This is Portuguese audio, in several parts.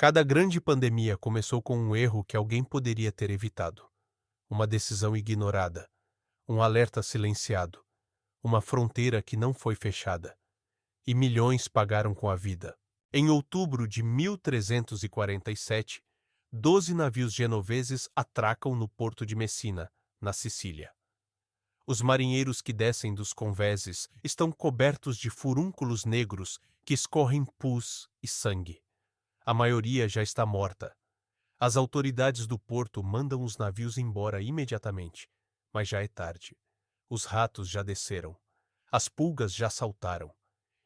Cada grande pandemia começou com um erro que alguém poderia ter evitado, uma decisão ignorada, um alerta silenciado, uma fronteira que não foi fechada. E milhões pagaram com a vida. Em outubro de 1347, 12 navios genoveses atracam no porto de Messina, na Sicília. Os marinheiros que descem dos convéses estão cobertos de furúnculos negros que escorrem pus e sangue. A maioria já está morta. As autoridades do porto mandam os navios embora imediatamente, mas já é tarde. Os ratos já desceram. As pulgas já saltaram.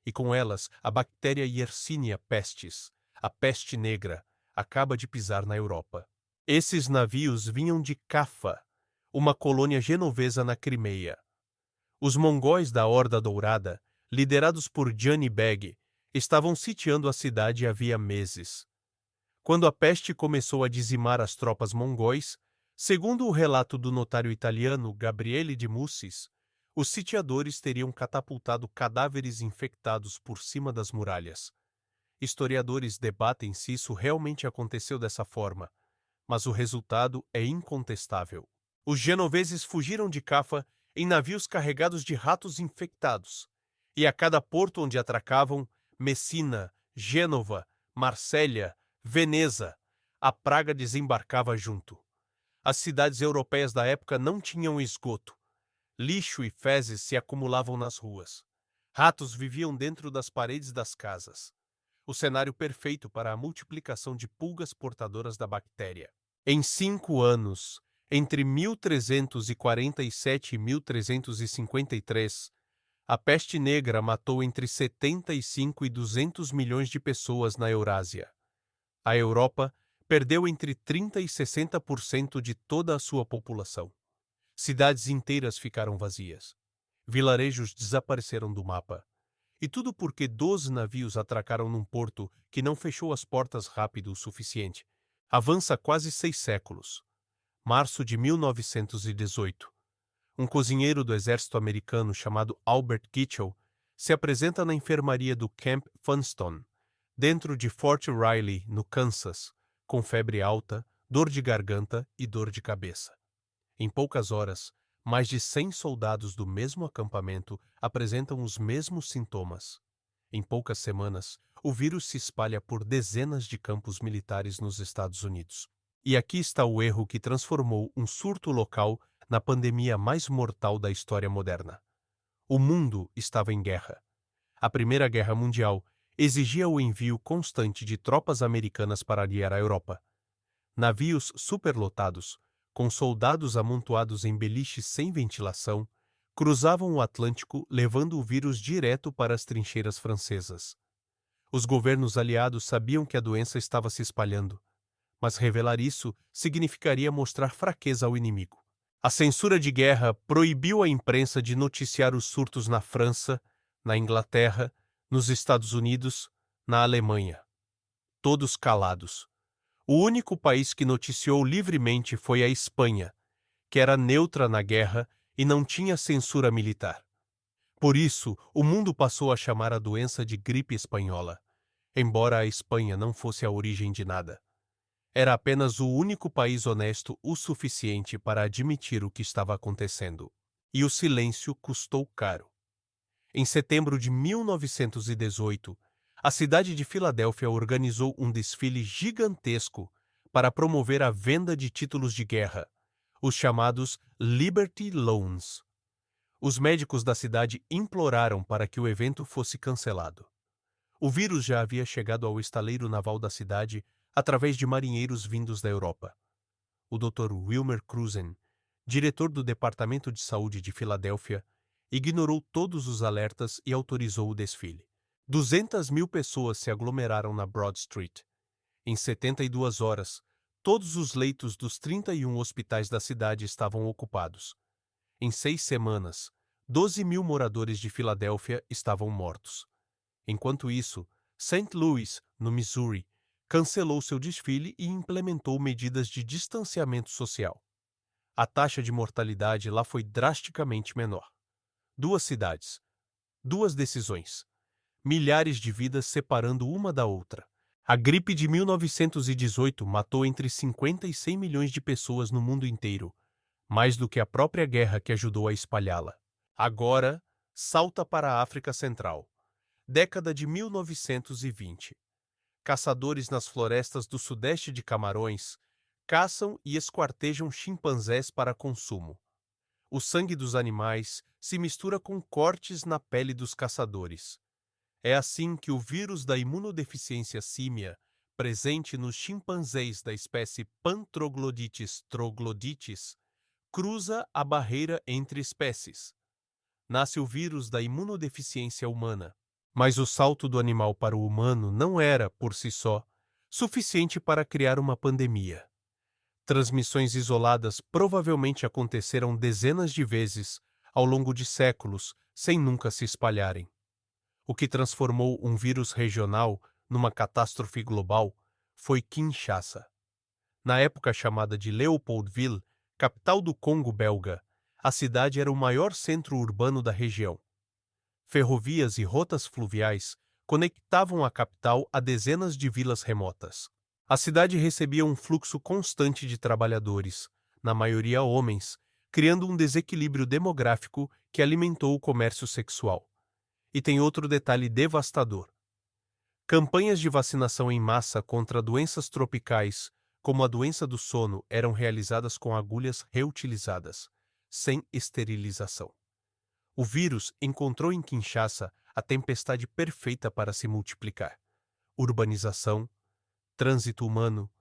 E com elas a bactéria Yersinia pestis, a peste negra, acaba de pisar na Europa. Esses navios vinham de Caffa, uma colônia genovesa na Crimeia. Os mongóis da Horda Dourada, liderados por Gianni Beg, estavam sitiando a cidade havia meses. Quando a peste começou a dizimar as tropas mongóis, segundo o relato do notário italiano Gabriele de Mussis, os sitiadores teriam catapultado cadáveres infectados por cima das muralhas. Historiadores debatem se isso realmente aconteceu dessa forma, mas o resultado é incontestável. Os genoveses fugiram de Caffa em navios carregados de ratos infectados, e a cada porto onde atracavam, Messina, Gênova, Marsella, Veneza, a praga desembarcava junto. As cidades europeias da época não tinham esgoto. Lixo e fezes se acumulavam nas ruas. Ratos viviam dentro das paredes das casas. O cenário perfeito para a multiplicação de pulgas portadoras da bactéria. Em 5 anos, entre 1347 e 1353, a peste negra matou entre 75 e 200 milhões de pessoas na Eurásia. A Europa perdeu entre 30 e 60% de toda a sua população. Cidades inteiras ficaram vazias. Vilarejos desapareceram do mapa. E tudo porque 12 navios atracaram num porto que não fechou as portas rápido o suficiente. Avança quase 6 séculos. Março de 1918. Um cozinheiro do exército americano chamado Albert Gitchell se apresenta na enfermaria do Camp Funston, dentro de Fort Riley, no Kansas, com febre alta, dor de garganta e dor de cabeça. Em poucas horas, mais de 100 soldados do mesmo acampamento apresentam os mesmos sintomas. Em poucas semanas, o vírus se espalha por dezenas de campos militares nos Estados Unidos. E aqui está o erro que transformou um surto local na pandemia mais mortal da história moderna. O mundo estava em guerra. A Primeira Guerra Mundial exigia o envio constante de tropas americanas para aliar a Europa. Navios superlotados, com soldados amontoados em beliches sem ventilação, cruzavam o Atlântico levando o vírus direto para as trincheiras francesas. Os governos aliados sabiam que a doença estava se espalhando, mas revelar isso significaria mostrar fraqueza ao inimigo. A censura de guerra proibiu a imprensa de noticiar os surtos na França, na Inglaterra, nos Estados Unidos, na Alemanha. Todos calados. O único país que noticiou livremente foi a Espanha, que era neutra na guerra e não tinha censura militar. Por isso, o mundo passou a chamar a doença de gripe espanhola, embora a Espanha não fosse a origem de nada. Era apenas o único país honesto o suficiente para admitir o que estava acontecendo. E o silêncio custou caro. Em setembro de 1918, a cidade de Filadélfia organizou um desfile gigantesco para promover a venda de títulos de guerra, os chamados Liberty Loans. Os médicos da cidade imploraram para que o evento fosse cancelado. O vírus já havia chegado ao estaleiro naval da cidade através de marinheiros vindos da Europa. O Dr. Wilmer Cruzen, diretor do Departamento de Saúde de Filadélfia, ignorou todos os alertas e autorizou o desfile. 200.000 pessoas se aglomeraram na Broad Street. Em 72 horas, todos os leitos dos 31 hospitais da cidade estavam ocupados. Em 6 semanas, 12.000 moradores de Filadélfia estavam mortos. Enquanto isso, St. Louis, no Missouri, cancelou seu desfile e implementou medidas de distanciamento social. A taxa de mortalidade lá foi drasticamente menor. 2 cidades, 2 decisões, milhares de vidas separando uma da outra. A gripe de 1918 matou entre 50 e 100 milhões de pessoas no mundo inteiro, mais do que a própria guerra que ajudou a espalhá-la. Agora, salta para a África Central. Década de 1920. Caçadores nas florestas do sudeste de Camarões caçam e esquartejam chimpanzés para consumo. O sangue dos animais se mistura com cortes na pele dos caçadores. É assim que o vírus da imunodeficiência símia, presente nos chimpanzés da espécie Pantroglodites troglodites, cruza a barreira entre espécies. Nasce o vírus da imunodeficiência humana. Mas o salto do animal para o humano não era, por si só, suficiente para criar uma pandemia. Transmissões isoladas provavelmente aconteceram dezenas de vezes ao longo de séculos, sem nunca se espalharem. O que transformou um vírus regional numa catástrofe global foi Kinshasa. Na época chamada de Leopoldville, capital do Congo belga, a cidade era o maior centro urbano da região. Ferrovias e rotas fluviais conectavam a capital a dezenas de vilas remotas. A cidade recebia um fluxo constante de trabalhadores, na maioria homens, criando um desequilíbrio demográfico que alimentou o comércio sexual. E tem outro detalhe devastador. Campanhas de vacinação em massa contra doenças tropicais, como a doença do sono, eram realizadas com agulhas reutilizadas, sem esterilização. O vírus encontrou em Kinshasa a tempestade perfeita para se multiplicar. Urbanização, trânsito humano,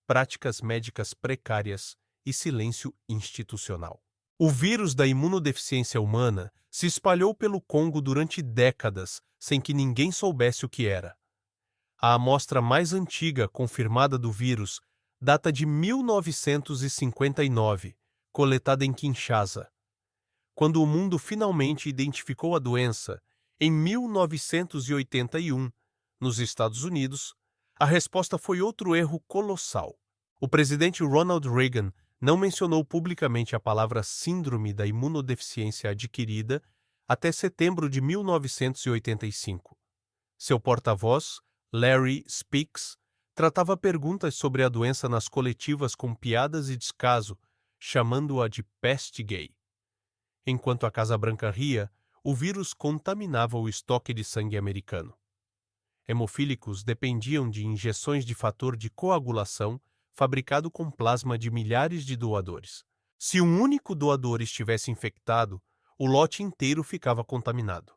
práticas médicas precárias e silêncio institucional. O vírus da imunodeficiência humana se espalhou pelo Congo durante décadas sem que ninguém soubesse o que era. A amostra mais antiga confirmada do vírus data de 1959, coletada em Kinshasa. Quando o mundo finalmente identificou a doença, em 1981, nos Estados Unidos, a resposta foi outro erro colossal. O presidente Ronald Reagan não mencionou publicamente a palavra síndrome da imunodeficiência adquirida até setembro de 1985. Seu porta-voz, Larry Speakes, tratava perguntas sobre a doença nas coletivas com piadas e descaso, chamando-a de peste gay. Enquanto a Casa Branca ria, o vírus contaminava o estoque de sangue americano. Hemofílicos dependiam de injeções de fator de coagulação fabricado com plasma de milhares de doadores. Se um único doador estivesse infectado, o lote inteiro ficava contaminado.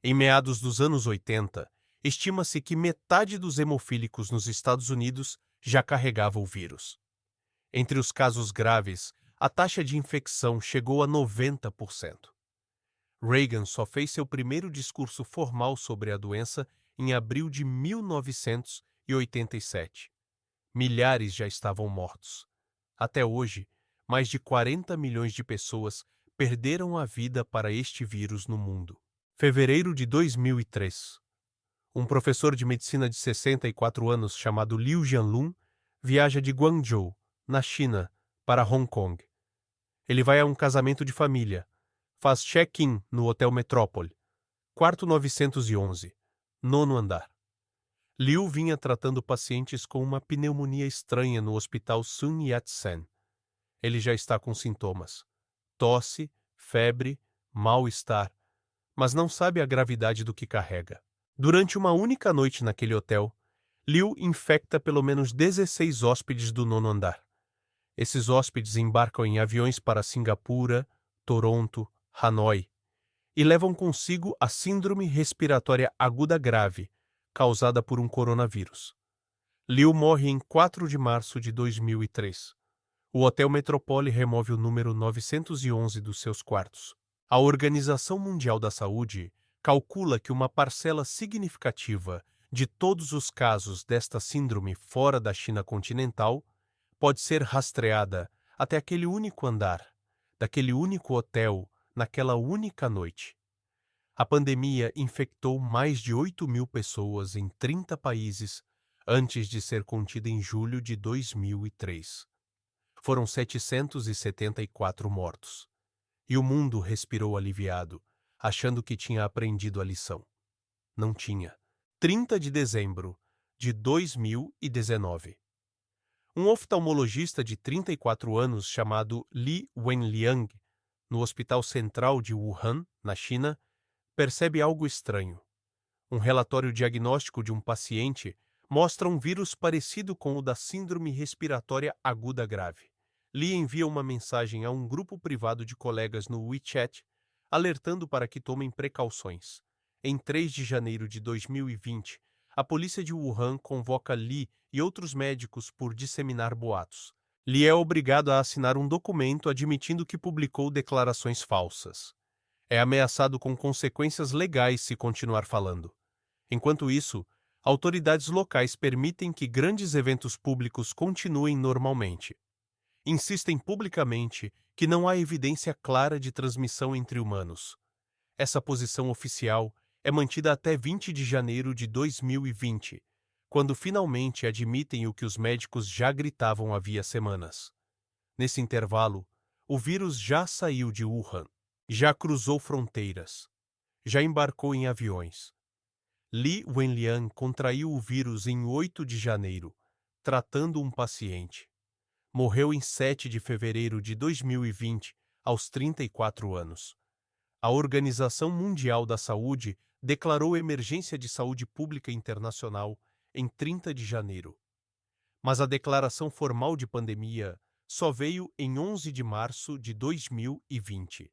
Em meados dos anos 80, estima-se que metade dos hemofílicos nos Estados Unidos já carregava o vírus. Entre os casos graves, a taxa de infecção chegou a 90%. Reagan só fez seu primeiro discurso formal sobre a doença em abril de 1987. Milhares já estavam mortos. Até hoje, mais de 40 milhões de pessoas perderam a vida para este vírus no mundo. Fevereiro de 2003. Um professor de medicina de 64 anos chamado Liu Jianlun viaja de Guangzhou, na China, para Hong Kong. Ele vai a um casamento de família. Faz check-in no Hotel Metrópole, quarto 911, nono andar. Liu vinha tratando pacientes com uma pneumonia estranha no Hospital Sun Yat-sen. Ele já está com sintomas: tosse, febre, mal-estar, mas não sabe a gravidade do que carrega. Durante uma única noite naquele hotel, Liu infecta pelo menos 16 hóspedes do nono andar. Esses hóspedes embarcam em aviões para Singapura, Toronto, Hanoi e levam consigo a síndrome respiratória aguda grave, causada por um coronavírus. Liu morre em 4 de março de 2003. O Hotel Metropole remove o número 911 dos seus quartos. A Organização Mundial da Saúde calcula que uma parcela significativa de todos os casos desta síndrome fora da China continental pode ser rastreada até aquele único andar, daquele único hotel, naquela única noite. A pandemia infectou mais de 8.000 pessoas em 30 países antes de ser contida em julho de 2003. Foram 774 mortos. E o mundo respirou aliviado, achando que tinha aprendido a lição. Não tinha. 30 de dezembro, de 2019. Um oftalmologista de 34 anos chamado Li Wenliang, no Hospital Central de Wuhan, na China, percebe algo estranho. Um relatório diagnóstico de um paciente mostra um vírus parecido com o da Síndrome Respiratória Aguda Grave. Li envia uma mensagem a um grupo privado de colegas no WeChat, alertando para que tomem precauções. Em 3 de janeiro de 2020, a polícia de Wuhan convoca Li e outros médicos por disseminar boatos. Li é obrigado a assinar um documento admitindo que publicou declarações falsas. É ameaçado com consequências legais se continuar falando. Enquanto isso, autoridades locais permitem que grandes eventos públicos continuem normalmente. Insistem publicamente que não há evidência clara de transmissão entre humanos. Essa posição oficial é mantida até 20 de janeiro de 2020, quando finalmente admitem o que os médicos já gritavam havia semanas. Nesse intervalo, o vírus já saiu de Wuhan, já cruzou fronteiras, já embarcou em aviões. Li Wenliang contraiu o vírus em 8 de janeiro, tratando um paciente. Morreu em 7 de fevereiro de 2020, aos 34 anos. A Organização Mundial da Saúde declarou emergência de saúde pública internacional em 30 de janeiro. Mas a declaração formal de pandemia só veio em 11 de março de 2020.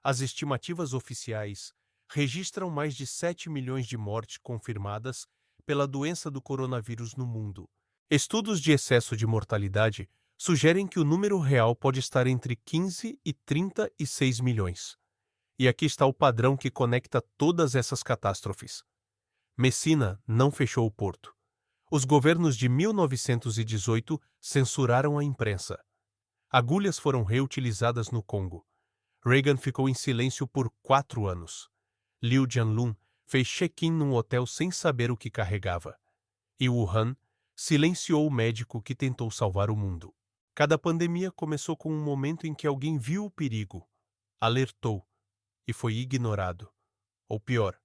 As estimativas oficiais registram mais de 7 milhões de mortes confirmadas pela doença do coronavírus no mundo. Estudos de excesso de mortalidade sugerem que o número real pode estar entre 15 e 36 milhões. E aqui está o padrão que conecta todas essas catástrofes. Messina não fechou o porto. Os governos de 1918 censuraram a imprensa. Agulhas foram reutilizadas no Congo. Reagan ficou em silêncio por 4 anos. Liu Jianlun fez check-in num hotel sem saber o que carregava. E Wuhan silenciou o médico que tentou salvar o mundo. Cada pandemia começou com um momento em que alguém viu o perigo, alertou e foi ignorado. Ou pior,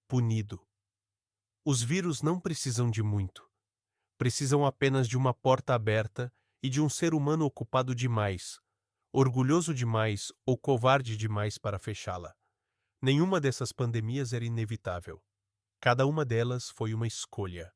punido. Os vírus não precisam de muito. Precisam apenas de uma porta aberta e de um ser humano ocupado demais, orgulhoso demais ou covarde demais para fechá-la. Nenhuma dessas pandemias era inevitável. Cada uma delas foi uma escolha.